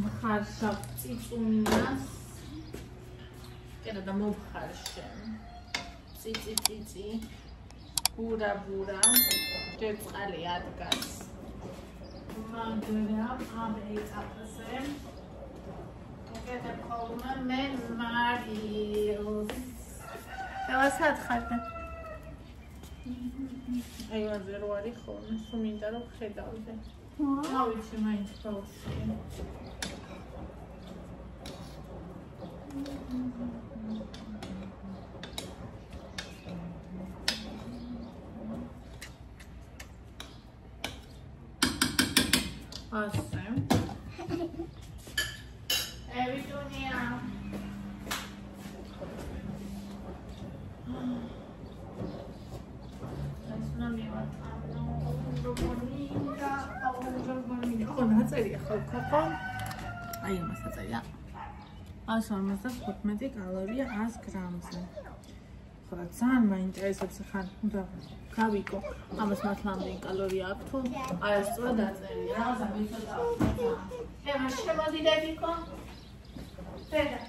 მხარშავ წიწუნიას კედა და მოვხარშენ წიწი ბურა ჯერ წყალი ადგას მაგრამ ამ ეტაპზე ვაკეთებ ხოლმე მე მარილს დავასად ხარდა აი ვაზე რო არის ხოლმე სულ მინდა რომ ხედავდე ავიცი მაინც ბავშვი Awesome. Evitunia. That's not me. Ona წერია ხალხო. აი ამას წერია. 155 კალორია 100 გრამზე. ხოდა ძალიან მაინტერესებს ხან უნდა გავიკო ამას მართლამდე კალორია აქვს თუ არა სწორად დაწერია რაღაცა ვიცოდა ემა შემოდიდეთიკო დედა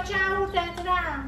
Ciao, Tetra.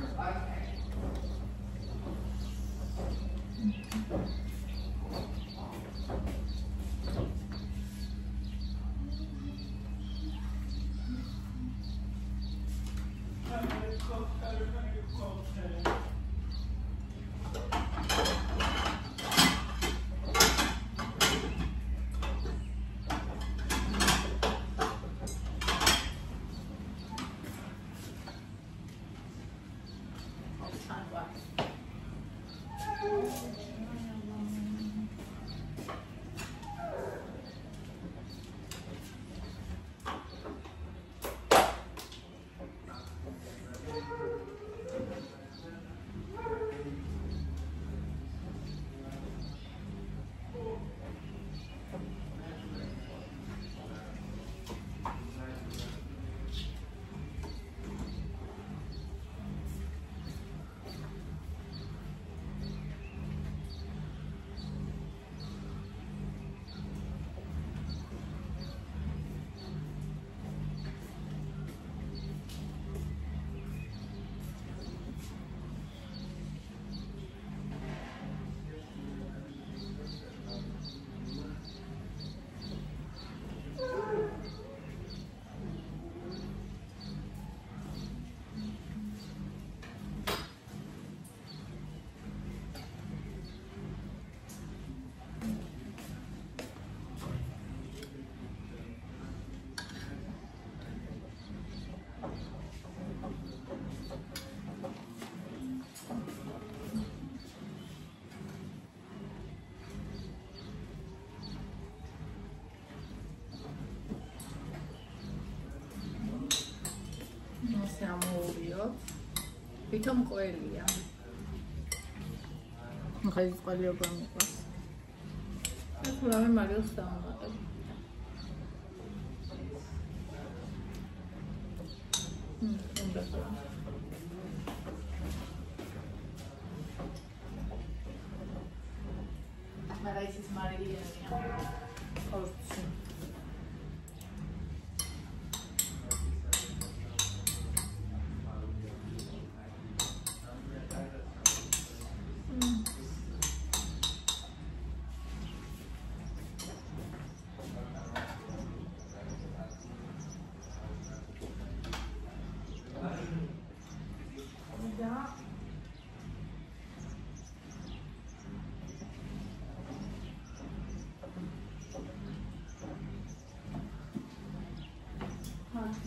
Pitom qoelia. Ხაის ყოლია გამიყავს. ეს ლავე მაგას დავამატებ. მაგრამ ეს მარილია. ოსცი.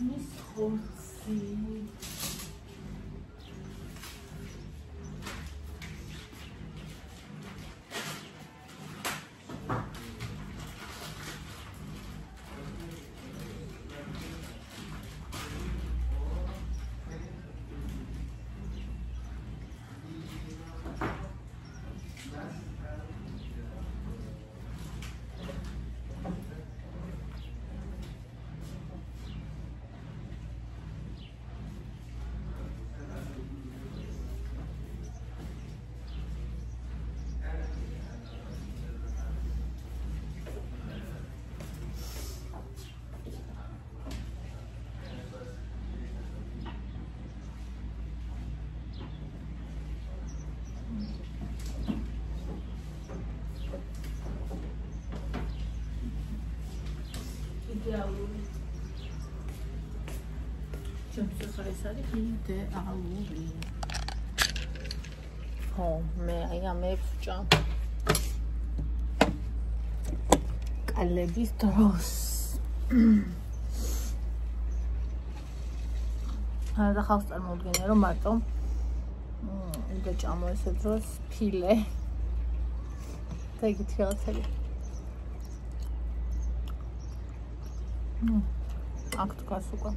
Mis ხორცი ჩემს ხალის არის იდეალური. ხო, მე აი ამებს ვჭამ. კალების დროს. და ხავს წარმოუდგენია რომ მარტო დაჭამო ესე დროს ფილე. და იგივე რაღაცები. აქ დგას უკვე.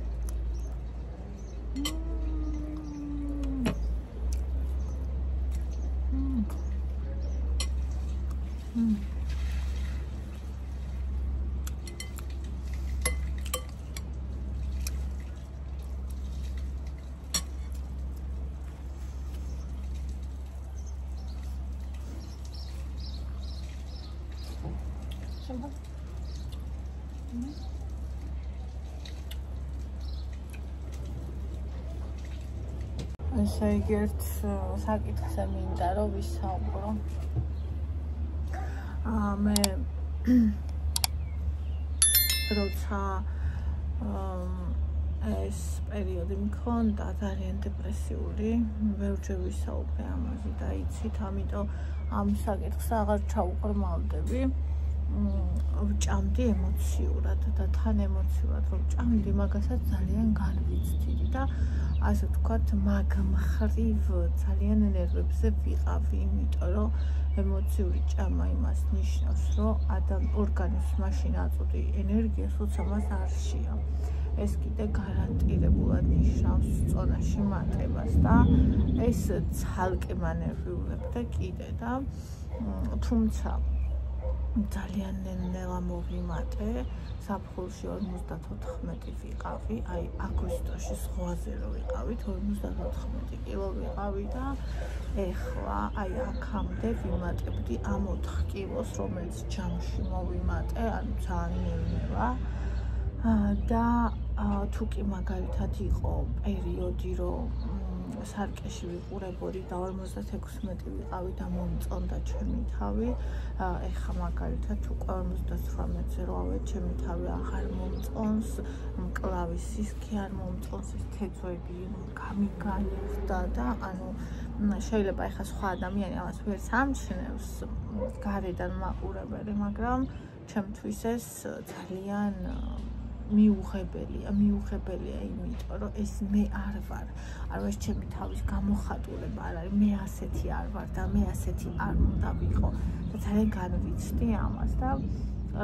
ესე იგი ერთ საკითხზე მინდა რომ ვისაუბრო. მე როცა ეს პერიოდი მქონდა ძალიან დეპრესიული, ბევრჯერ ვისაუბრე ამაზე და იცით, ამიტომ ამ საკითხს აღარ ჩაუყრმავდები. ვჭამდი ემოციურად და თან ემოციურად რომ ვჭამდი, მაგასაც ძალიან განვიცდიდი და ასე ვთქვათ, მაგ მხრივ ძალიან ნერვებზე ვიყავი, იმიტომ რომ ემოციური ჭამა იმას ნიშნავს, რომ ორგანიზმს მაშინ აწვდი ენერგიას, როცა მას არ შეა. ეს კიდე გარანტირებულად ნიშნავს წონაში მატებას და ეს ცალკე მანერვიულებდა კიდე და თუმცა ძალიან ნელა მოვიმატე, ზაფხულში 54 ვიყავი, აი აგვისტოში ზღვაზე რო ვიყავით, 54 კილო ვიყავი და ეხლა აი აქამდე ვიმატებდი ამ 4 კილოს, რომელიც ჯამში მოვიმატე, ანუ ძალიან ნელა და თუკი მაგალითად იყო პერიოდი, რომ სარკეში ვიყურებოდი და 56 ვიყავი და მომწონდა ჩემი თავი. ეხლა მაგალითად უკვე 58-ზე რო ავედ ჩემი თავი აღარ მომწონს, მკლავის კი არ მომწონს, ეს თეძვები გამიგანიხდა და ანუ შეიძლება ეხლა სხვა ადამიანი ამას ვერ სამჩნევს გარედან მაყურებელი, მაგრამ ჩემთვის ეს ძალიან მიუღებელია, იმიტომ რომ ეს მე არ ვარ. ანუ ეს ჩემი თავის გამოხატულება არ არის, მე ასეთი არ ვარ და მე ასეთი არ უნდა ვიყო. და ძალიან განვიცდი ამას და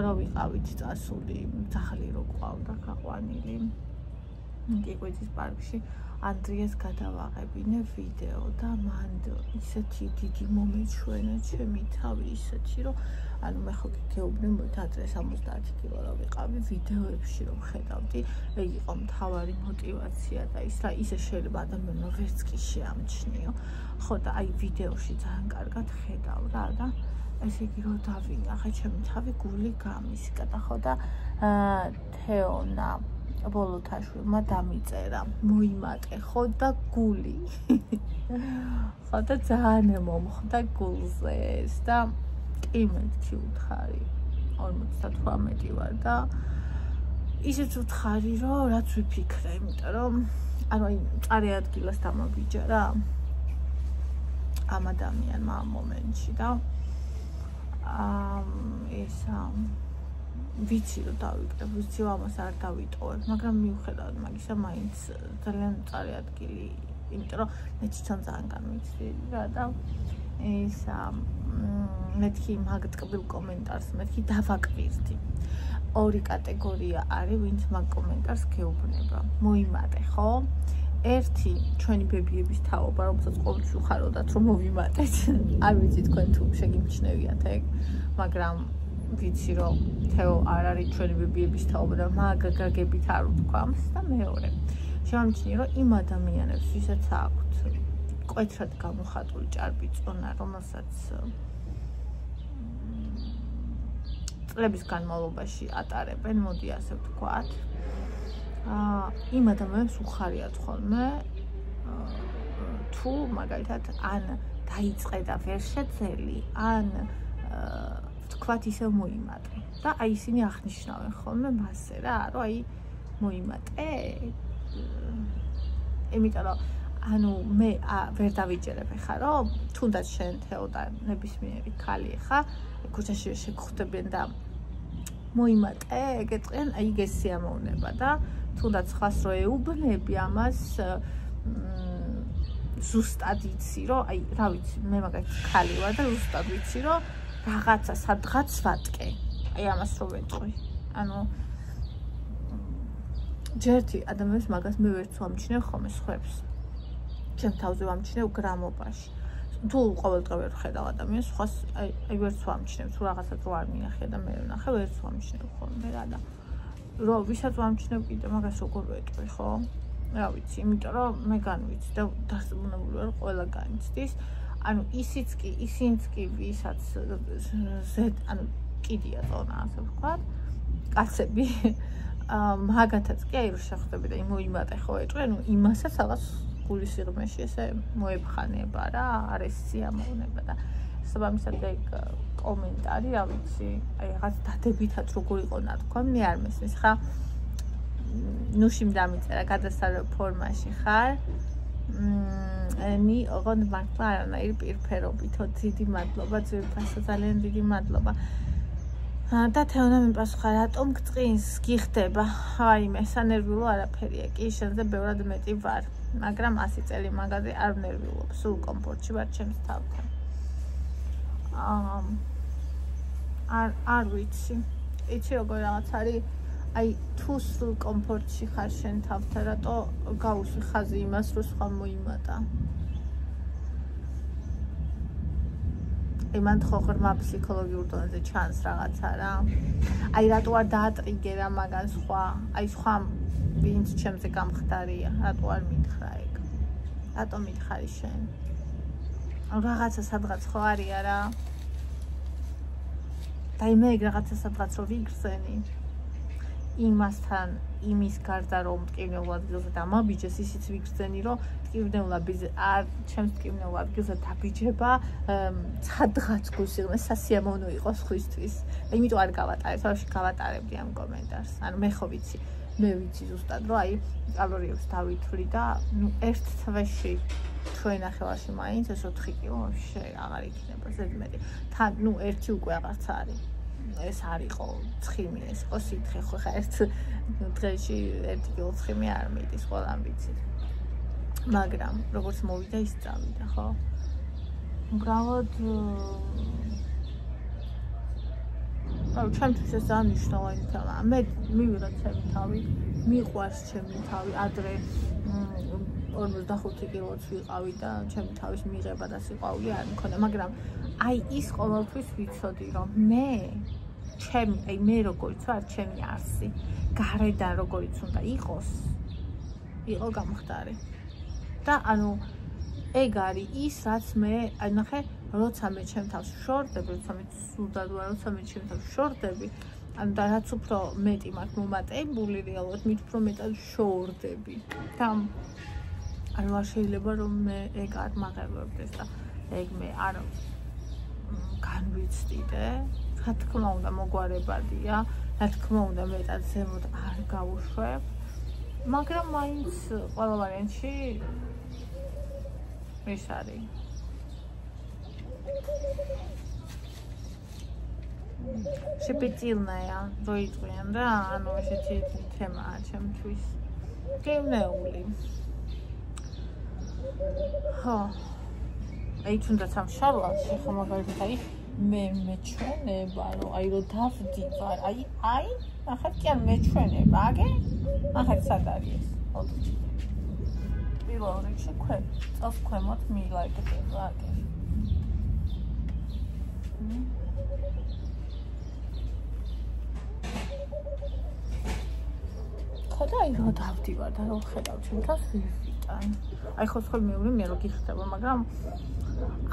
რო ვიყავით წასული, ძაღლი რო ყავდა გაყვანილი. კიკვეთის პარკში ანდრიას გადავაღებინე ვიდეო და მან ისეთი დიდი მომეჩვენა ჩემი თავი, ისეთი რომ ანუ მე ხო გეუბნებოდი ადრე 70 კილო რო ვიყავი, ვიდეოებში რომ ხედავდი, ეგ იყო მთავარი мотиваცია და ის რა ისე შეიძლება ადამიანმა ვერც კი შეამჩნიო. ხო და აი ვიდეოში ძალიან კარგად ხედავ რა და ესე იგი რომ დავინახე ჩემი თავი გული გამისკა და ხო და თეონა ბოლოთაშვილმა დამიწერა, მოიმატე ხო და გული. ხო და ძალიან მომხვდა გულზე ეს და კი მეთქი უთხარი 58 ვარ და ისიც უთხარი რომ რაც ვიფიქრე, იმიტომ რომ ანუ აი წარე ადგილას დამაბიჯარა ამ ადამიანმა ამ მომენტში და ვიცი რომ დავიკრებ, ვიცი რომ ამას არ დავიტოვებ, მაგრამ მიუხედავად მაგისა მაინც ძალიან წარე ადგილი, იმიტომ რომ მე თვითონ ძალიან განვიცდიდი რა და ეს მეთქი მაგ ტკბილ კომენტარს მეთქი დავაკვირდი. ორი კატეგორია არის, ვინც მაგ კომენტარს გეუბნება. მოიმატე, ხო? ერთი ჩვენი ბებიების თაობა, რომელსაც ყოველთვის უხაროდათ რომ მოვიმატეთ. არ ვიცი თქვენ თუ შეგიმჩნევიათ ეგ, მაგრამ ვიცი რომ თეო არ არის ჩვენი ბებიების თაობა და მაგ გაგებით არ ვთქვამს და მეორე. შემამჩნია რომ იმ ადამიანებს, ვისაც აქვთ მკვეთრად გამოხატული ჭარბი წონა, რომელსაც წლების განმავლობაში ატარებენ, მოდი ასე ვთქვათ. იმ ადამიანებს უხარიათ ხოლმე თუ მაგალითად ან დაიწყე და ვერ შეძლი, ან ვთქვათ ისევ მოიმატე. და აი ისინი აღნიშნავენ ხოლმე მასზე რა, რომ აი მოიმატე. იმიტომ რომ ანუ მე ვერ დავიჯერებ ხა რომ თუნდაც შენ თეო და ნებისმიერი ქალი ხა ქუჩაში შეგხვდებიან და მოიმატე ეგეთყენ აი ეს სიამოვნება და თუნდაც ხას რო ეუბნები ამას ზუსტად იცი რომ აი რა ვიცი მე მაგალითად ქალი ვარ და ზუსტად ვიცი რომ რაღაცა სადღაც ვატკე აი ამას რო ვეტყვი ანუ ჯერთი ადამიანს მაგას მე ვერც ვამჩნევ ხოლმე სხვებს ჩემ თავზე ვამჩნევ გრამობაში თუ ყოველდღე ვერ ხედავ ადამიანს სხვას აი ვერც ვამჩნევ თუ რაღაცა რო არ მინახე და მე ვნახე ვერც ვამჩნევ ხოლმე რა და რო ვისაც ვამჩნევ კიდე მაგას როგორ ვეტყვი ხო რა ვიცი იმიტომ რომ მე განვიცი და დასწრებული ვარ ყველა განიცდის ანუ ისინიც კი ვისაც ანუ კიდია ზონა ასე ვთქვათ კაცები მაგათაც კი აი რო შეხვდები და მოიმატე ხო ეტყვი ანუ იმასაც რაღაც გულის სიღრმეში ესე მოებხანება რა არ ეს სიამოვნება და საბამისად ეგ კომენტარი რა ვიცი აი რაღაც დადებითად როგორ იყო ნათქვა მე არ მესმის ხა ნუშიმ დამიწერა გადასარევ ფორმაში ხარ. ნი ოღონდ მართლა არანაირი პირფერობითო დიდი მადლობა ძვირფასო ძალიან დიდი მადლობა. და თეონა მიპასუხა რატომ გწყინს გიხდება აი მე სანერვიულო არაფერია კი შენზე ბევრად მეტი ვარ მაგრამ 100 წელი მაგაზე არ ვნერვიულობ სულ კომფორტში ვარ ჩემს თავთან არ ვიცი იცი როგორ რაღაც არის აი თუ სულ კომფორტში ხარ შენ თავთან რატო გაუსვი ხაზი იმას რომ სხვა მოიმატა იმან ხო ღრმა ფსიქოლოგიურ დონეზე ჩანს რაღაცა რა. აი რატო არ დაატრიგერა მაგან სხვა, აი სხვა ვინც ჩემზე გამხდარია, რატო არ მითხრა ეგ? რატო მითხარი შენ? რაღაცა სადღაც ხო არია რა. და მე ეგ რაღაცა სადღაც რო ვიგრძენი. იმასთან იმის გარდა რომ მტკივნეულ ადგილზე დამაბიჯეს ისიც ვიგრძენი რომ მტკივნეულ ჩემს მტკივნეულ ადგილზე დაბიჯება სადღაც გვისიღნეს სასიამოვნო იყოს ხვისთვის იმიტომ არ გავატარებ თავში გავატარებდი ამ კომენტარს ანუ მე ხო ვიცი მე ვიცი ზუსტად რომ აი კალორიებს დავითვლი და ნუ ერთ თვეში თვენახევარში მაინც ეს 4 კილო ვაფშე აღარ იქნება ზედმეტი თან ნუ ერთი უკვე აღარც არის ეს არისო ცხიმი ეს იყო სითხე ხო ხა ერთ დღეში 1 კილო ცხიმი არ მიდის ყველამ ვიცით მაგრამ როგორც მოვიდა ის წავიდა ხო უბრალოდ ჩემთვის ეს ძალიან მნიშვნელოვანი თემა მე მივიღე ჩემი თავი მიყვარს ჩემი თავი ადრე 45 კილოც ვიყავი და ჩემი თავის მიღება და სიყვარული არ მქონდა მაგრამ აი ის ყოველთვის ვიცოდი რომ მე ჩემი აი მე როგორიც ვარ ჩემი არსი გარედან როგორიც უნდა იყოს იყო გამხდარი და ანუ ეგ არის ის რაც მე აი ნახე როცა მე ჩემ თავს შორდები როცა მე სულდად ვარ როცა მე ჩემ თავს შორდები ანუ და რაც უფრო მეტი მაქვს მომატებული რეალურად მით უფრო მეტად შორდები და ანუ არ შეიძლება რომ მე ეგ არ მაღებდეს და ეგ მე არ განვიცდიდე რა თქმა უნდა მოგვარებადია რა თქმა უნდა მეტად ზემოთ არ გავუშვებ მაგრამ მაინც ყველა ვარიანტში ეს არის შეპეტილნაია როიწვიან და ანუ ესეთი თემაა ჩემთვის გევნეული ხო აი თუნდაც ამ შარლანში ხო მაგალითად აი მე მეჩვენება რომ აი რომ დავდივარ აი ახლა კი არ მეჩვენება აგე ახლა სად არის ეს ოდო პირველ რიგში წელს ქვემოთ მილაიკდება აგე ხოდა აი რომ დავდივარ და რომ ხედავ ჩემთავს ვიტან აი ხო სხვა მე რო გიხდება მაგრამ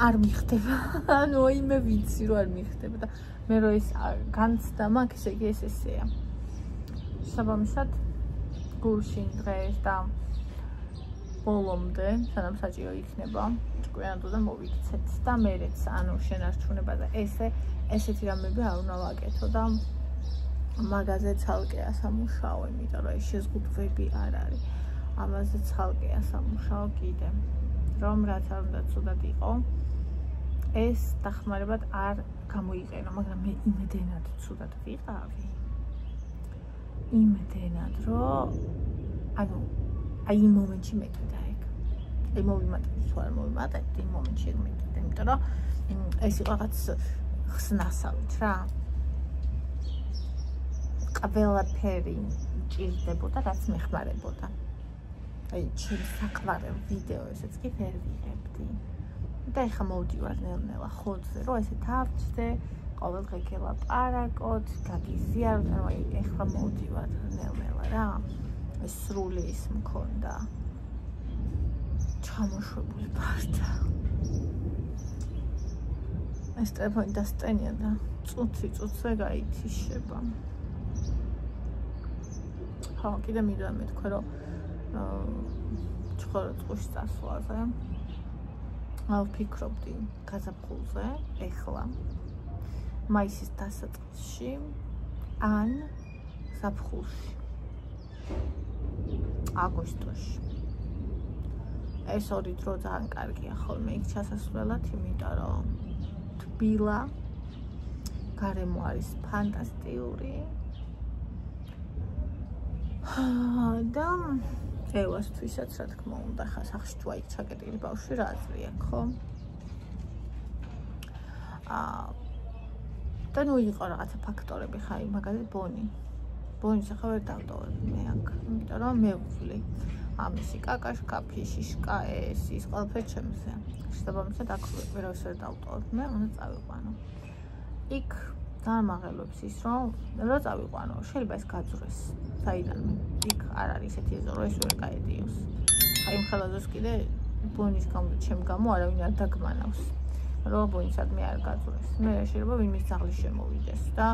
არ მიხდება ანუ აი მე ვიცი რომ არ მიხდება და მე რო ეს განცდა მაქვს ესე იგი ესეა საბამისად გულში დღეს და ბოლომდე სანამ საჭირო იქნება ჭკვიანადღე მოვიქცეთ და მერეც ანუ შენარჩუნება და ესეთი რამები არ უნდა ვაკეთო და მაგაზე ცალკე ასამუშაო იმიტომ რომ შეზღუდვები არ არის ამაზე ცალკე ასამუშაო კიდე რომ რაც არ უნდა ცუდად იყო ეს დახმარებად არ გამოიყენო მაგრამ მე იმედენად ცუდად ვიყავი იმედენად რომ ანუ აი იმ მომენტში მეკიდა ეგ აი მოვიმატებდი თუ არ მოვიმატებდი იმ მომენტში ეგ მეკიდა იმიტომ რომ ეს იყო რაღაც ხსნასავით რა ყველაფერი ჭირდებოდა რაც მეხმარებოდა აი ჩემს საყვარელ ვიდეო ესეც კი ვერ ვიღებდი და ეხა მოვდივარ ნელ-ნელა ხოძზე რომ ესე თავჩდე ყოველდღე გელაპარაკოთ გაგიზიაროთ ანუ აი ეხლა მოვდივარ ნელ-ნელა რა ეს სრული ის მქონდა ჩამოშვებული ფარდა ეს ტელეფონი დასტენია და წუთზე გაითიშება ხო კიდე მინდა მეთქვა რომ ცხოვრობ წყუში წასვლაზე ვფიქრობდი გაზაფხულზე ეხლა მაისის დასაწყისში ან ზაფხულში აგვისტოში. ეს ორი დრო ძალიან კარგია ხოლმე იქ ჩასასვლელად, იმიტომ რომ თბილა, გარემო არის ფანტასტიკური. და ევასთვისაც რა თქმა უნდა, ხა სახში თუ აი ჩაკეტილი ბავშვი რა აზრია, ხო? და ნუ იყო რაღაცა ფაქტორები, ხაი, მაგალითად ბონის ახლა ვერ დავტოვებ მე აქ, იმიტომ რომ მე ვვლი. ამისი კაკაშკა, ფიშიშკა, ის ყველაფერი ჩემზე. შესაბამისად აქ ვერავის ვერ დავტოვებ, მე უნდა წავიყვანო. იქ დამაღელვებს ის, რომ რა წავიყვანო, შეიძლება ეს გაძვრეს. საიდანვე. იქ არ არის ესეთი ეზო, რომ ეს ვერ გაედიოს. აი იმ ხელაზოს კიდე ბონის გამო, ჩემ გამო არავინ არ დაგმანავს. რომ ბონისადმი არ გაძვრეს. მე შეიძლება ვინმის ძაღლი შემოვიდეს და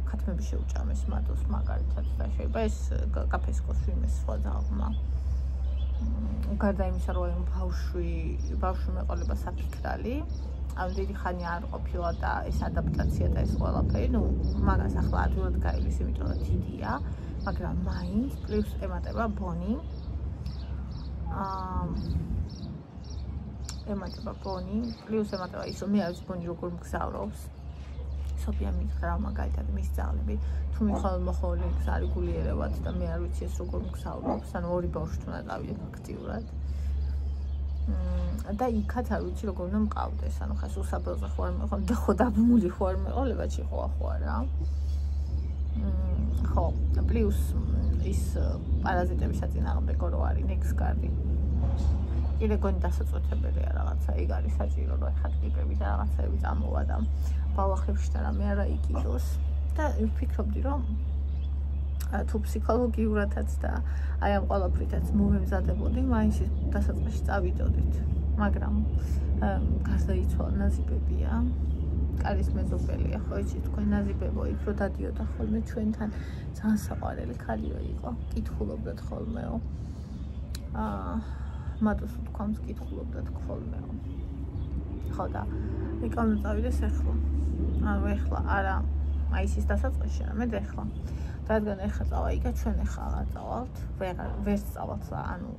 ქათმები შეუჭამეს მათოს მაგალითად და შეიძლება ეს გაფესკოს ვინმეს სხვა ძაღლმა. გარდა იმისა, რომ ბავშვი მეყოლება საფიქრალი, ამ დიდი ხანი არ ყოფილა და ეს ადაპტაცია და ეს ყველაფერი, ნუ მაგას ახლა ადვილად გაივლის, იმიტომ რომ დიდია, მაგრამ მაინც პლუს ემატება ბონი. ემატება ბონი, პლუს ემატება ის, რომ მე არ ვიცი ბონი როგორ მგზავრობს. სოფია მითხრა მაგალითად მის ძაღლები თუ მოხოლმე გზარიგულიერებად და მე არ ვიცი ეს როგორ მგზავრობს, ანუ ორი ბავშვი უნდა წავიდე ფაქტიურად. და იქაც არ ვიცი როგორ უნდა მყავდეს, ანუ ხა უსაბელზე ხო არ მეყოლ და ხო დაბმული ხო არ მეყოლებაში ხო რა. ხო, პლუს ის პარაზიტების საწინააღმდეგო რო არის ნექსგარდი. კიდე გონი დასაწყვეტებელია რაღაცა, იქ არის საჭირო რომ ეხლა ტიპები და რაღაცები წამოვა და ბალახებში და რამე არა იკიდოს და ვფიქრობდი რომ თუ ფსიქოლოგიურადაც და აი ამ ყველაფრითაც მოვემზადებოდი, მაინც დასაწყისში წავიდოდით, მაგრამ გარდაიცვალა ნაზიბებია, კარის მეზობელია, ხო იცით თქვენ ნაზიბებო იქ რო დადიოდა ხოლმე ჩვენთან, ძალიან საყვარელი ქალიო იყო, კითხულობდათ ხოლმეო. მათოს თქვამს კითხულობდათ ხოლმეო. ხო და იქამდე წავიდეს ეხლა. ანუ ეხლა არა, აი ის დასაწყისში, არამედ ეხლა. რადგან ეხლა წავა იქა, ჩვენ ეხლა აღარ წავალთ, ვერ წავალთ, ანუ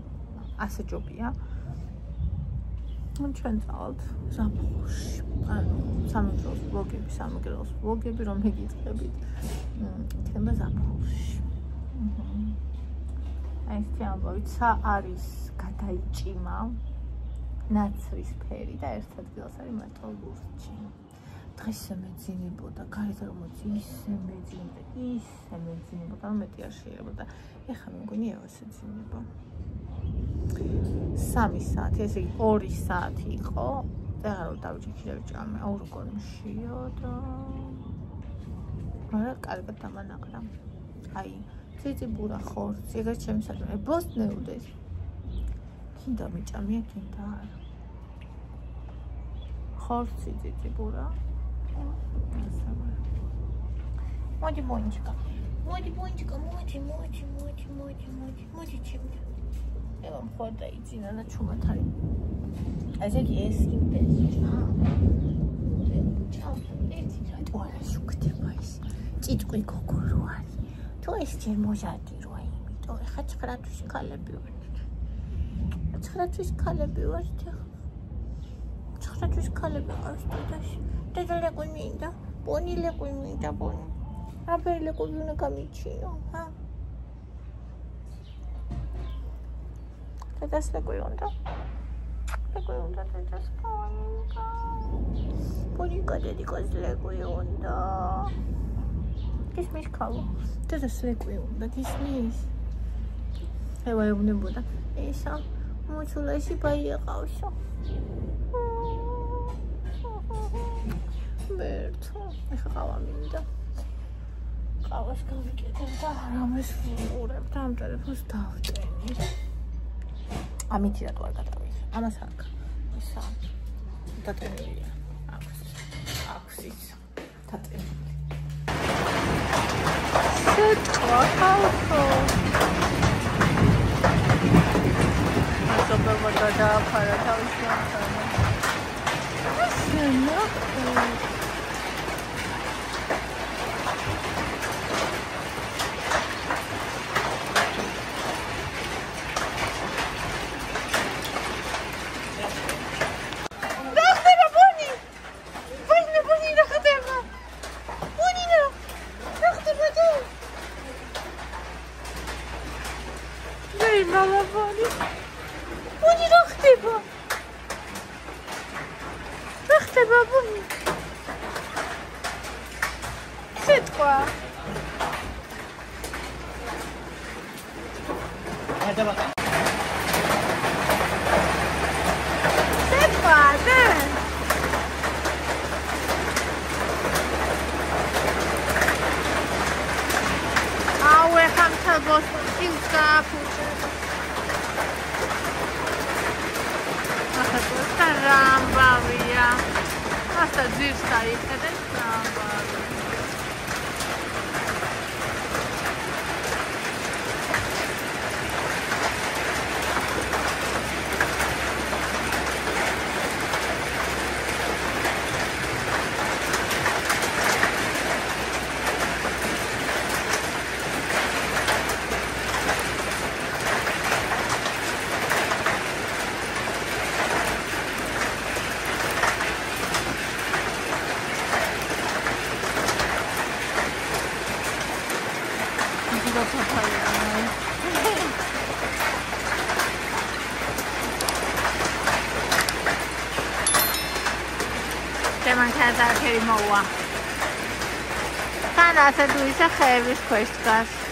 ასე ჯობია. ჩვენ წავალთ ზაფხულში. ანუ სამეგრელოს ბლოგები, რომ მეგიწყებით. იქნება ზაფხულში. აი ეს ამბავიცა არის გადაიჭიმა ნაცრის ფერი და ერთ ადგილას არის მარტო ლურჯი. დღეს მეძინებოდა, გარეთ რომ მოწი ისე მეძინებოდა, რომ მეტი არ შეიძლება. ეხლა მე მგონი ევას ეძინება. 3 საათი, ესე იგი 2 საათი იყო და აღარ დავიჭირე, აუ როგორ მშია და მაგრამ კარგად დამანაყრა. აი ციციბურა ხორცი, ეგრე ჩემი საჭმელი, ბოსტნეუდეს. კიდე მიჭამია, კიდე არა. ხორცი ციციბურა. მოდი ბონჩიკა, მოდი ჩემი. ეხლა მხოლოდ დაიძინა და ჩუმად არის. ესე იგი ეს იმპეზია. ერთი რატო არა შუქდება ის? ჭიჭყვი გოგო რო არის. თუ ეს ჯერ მოჟადი როა, იმიტომ ეხლა 9 თვის ქალები ვართ. 9 თვის ქალები ვართ. 9 თვის ქალები ყავს დედაში. დედალე ყვინდა, ბონილე ყვინდა, ბონი. აბერლე ყვინდა გამიჩინო, ჰა? დედას ყვინდა. ყვინდა დედას ყვინდა. ბონიკა დედიკოს ყვინდა. Kismis kavu. Deda ყვინდა, kismis. ევაეუბნებოდა. ესა მოწულაში ბაია ყავსო. ბერთო, ეხა ყავა მინდა. ყავას გავიკეთებ და რამეს ვუყურებ და ამ ტელეფონს დავტენი. ამით რატო არ გადავიღე? ამას აქ. ისა დატენილია. აქვს ის. დატენილი. სიტყვაავთო. ზოგადად გადააფარა თავის ამთან. ასენა. აი მალაბანი. ბუნი რა ხდება? რა ხდება ბუნი? სიტყვა. სიტყვა, და. აუ, ეხლა მთელს ფილს გააფუჭებ. ახლა რა ამბავია. ახლა ძირს დაიხედეთ რა ამბავია. Man kann da kein Mauer. Kann also du ist ja Herbst Quest Gas.